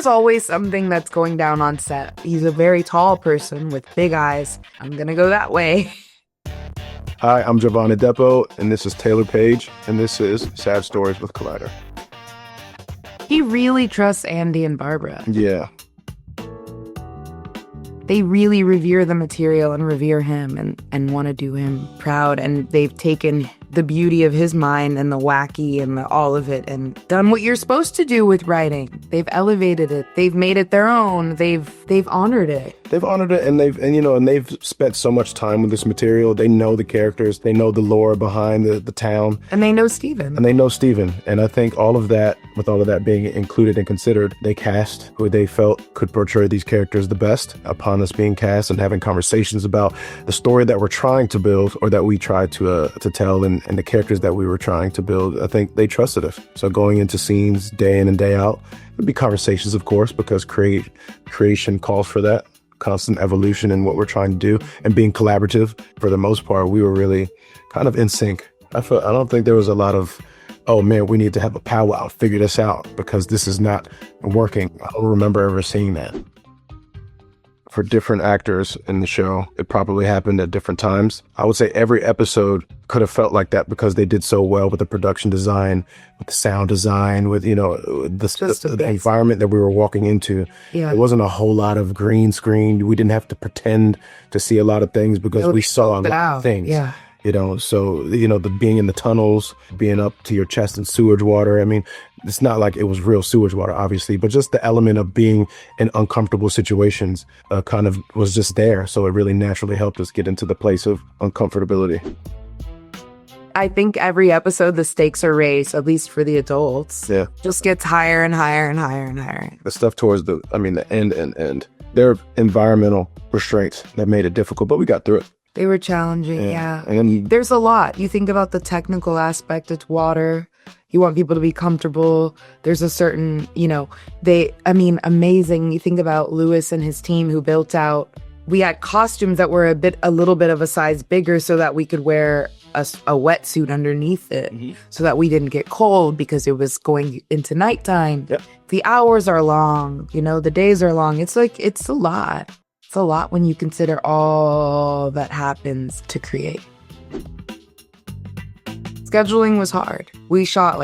there's always something that's going down on set. He's a very tall person with big eyes. I'm gonna go that way. Hi, I'm Jovan Adepo, and this is Taylour Paige, and this is Sad Stories with Collider. He really trusts Andy and Barbara. Yeah. They really revere the material and revere him and want to do him proud. And they've taken the beauty of his mind and the wacky and all of it and done what you're supposed to do with writing. They've elevated it. They've made it their own. They've honored it. They've honored it, and they've spent so much time with this material. They know the characters. They know the lore behind the town. And they know Steven. And I think all of that, with all of that being included and considered, they cast who they felt could portray these characters the best. Upon us being cast and having conversations about the story that we're trying to build, or that we tried to tell, and the characters that we were trying to build, I think they trusted us. So going into scenes day in and day out, there'd be conversations, of course, because creation calls for that. Constant evolution in what we're trying to do, and being collaborative. For the most part, we were really kind of in sync. I don't think there was a lot of, oh man, we need to have a powwow, figure this out, because this is not working. I don't remember ever seeing that. For different actors in the show, it probably happened at different times. I would say every episode could have felt like that because they did so well with the production design, with the sound design, with, the environment that we were walking into. Yeah. It wasn't a whole lot of green screen. We didn't have to pretend to see a lot of things because we saw a lot of things. Yeah. The being in the tunnels, being up to your chest in sewage water. I mean, it's not like it was real sewage water, obviously, but just the element of being in uncomfortable situations kind of was just there. So it really naturally helped us get into the place of uncomfortability. I think every episode, the stakes are raised, at least for the adults. Yeah. Just gets higher and higher and higher and higher. The stuff towards the end. There are environmental restraints that made it difficult, but we got through it. They were challenging, yeah. And there's a lot. You think about the technical aspect, it's water. You want people to be comfortable. There's a certain, amazing. You think about Lewis and his team who built out. We had costumes that were a little bit of a size bigger so that we could wear a wetsuit underneath it, so that we didn't get cold because it was going into nighttime. Yep. The hours are long, the days are long. It's a lot. It's a lot when you consider all that happens to create. Scheduling was hard. We shot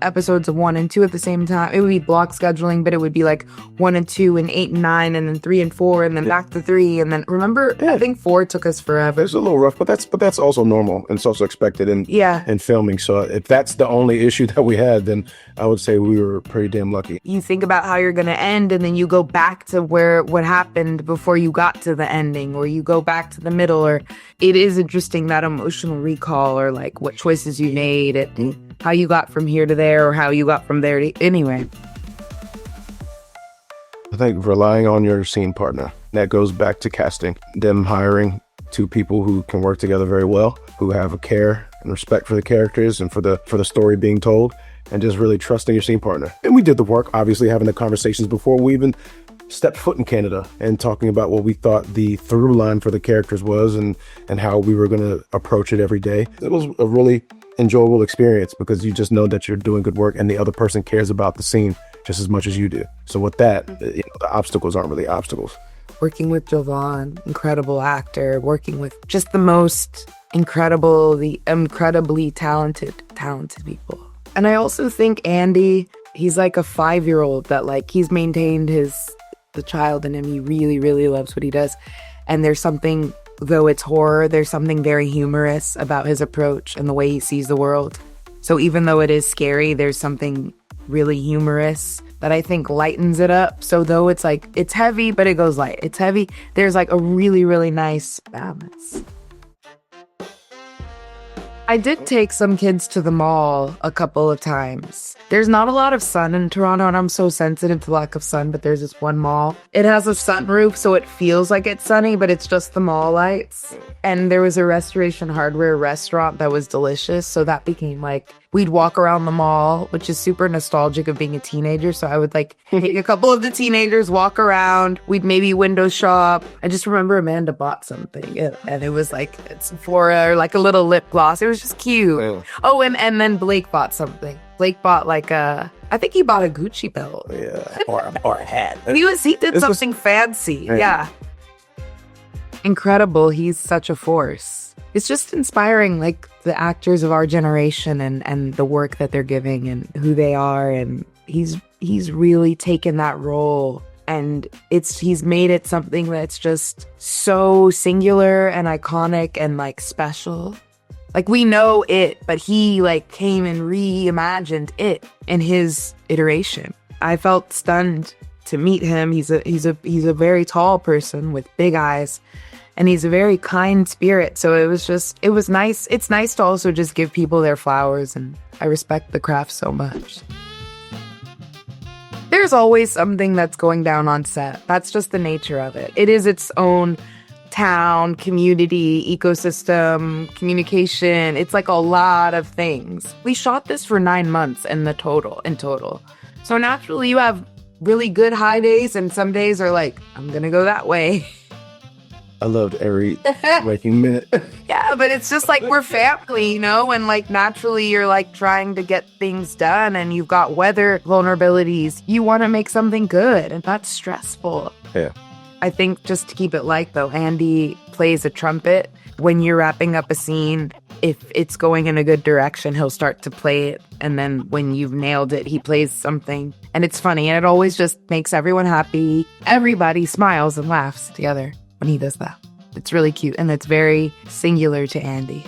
episodes of 1 and 2 at the same time. It would be block scheduling, but it would be 1 and 2 and 8 and 9 and then 3 and 4 and then back to 3 and then remember, I think 4 took us forever. It's a little rough, but that's also normal and it's also expected in filming. So if that's the only issue that we had, then I would say we were pretty damn lucky. You think about how you're going to end and then you go back to what happened before you got to the ending, or you go back to the middle, or it is interesting, that emotional recall, or what choices you made, how you got from here to there, or how you got from there to anyway. I think relying on your scene partner, that goes back to casting, them hiring 2 people who can work together very well, who have a care and respect for the characters and for the story being told, and just really trusting your scene partner. And we did the work, obviously, having the conversations before we even stepped foot in Canada, and talking about what we thought the through line for the characters was, and how we were going to approach it every day. It was a really enjoyable experience because you just know that you're doing good work and the other person cares about the scene just as much as you do. So with that, the obstacles aren't really obstacles. Working with Jovan, incredible actor, working with just the most incredibly talented people. And I also think Andy, he's like a 5-year-old that he's maintained the child in him. He really, really loves what he does. And there's something, though it's horror, there's something very humorous about his approach and the way he sees the world. So even though it is scary, there's something really humorous that I think lightens it up. So though it's heavy, but it goes light. It's heavy. There's a really, really nice balance. I did take some kids to the mall a couple of times. There's not a lot of sun in Toronto, and I'm so sensitive to lack of sun, but there's this one mall. It has a sunroof, so it feels like it's sunny, but it's just the mall lights. And there was a Restoration Hardware restaurant that was delicious, so that became we'd walk around the mall, which is super nostalgic of being a teenager. So I would take a couple of the teenagers, walk around. We'd maybe window shop. I just remember Amanda bought something, and it was it's Sephora, or a little lip gloss. It was just cute. Yeah. Oh, and then Blake bought something. Blake bought I think he bought a Gucci belt. Yeah, or a hat. He did something fancy. Yeah. Incredible. He's such a force. It's just inspiring, like the actors of our generation and the work that they're giving and who they are. And he's really taken that role, and he's made it something that's just so singular and iconic and like special. Like we know it, but he like came and reimagined it in his iteration. I felt stunned to meet him. He's a very tall person with big eyes, and he's a very kind spirit. So it was nice. It's nice to also just give people their flowers, and I respect the craft so much. There's always something that's going down on set. That's just the nature of it. It is its own town, community, ecosystem, communication. It's like a lot of things. We shot this for 9 months in total. So naturally you have really good high days, and some days are like, I'm gonna go that way. I loved every waking minute. Yeah, but it's just like we're family, you know? And like naturally you're like trying to get things done, and you've got weather vulnerabilities. You want to make something good, and that's stressful. Yeah. I think just to keep it light though, Andy plays a trumpet. When you're wrapping up a scene, if it's going in a good direction, he'll start to play it. And then when you've nailed it, he plays something. And it's funny, and it always just makes everyone happy. Everybody smiles and laughs together when he does that. It's really cute, and it's very singular to Andy.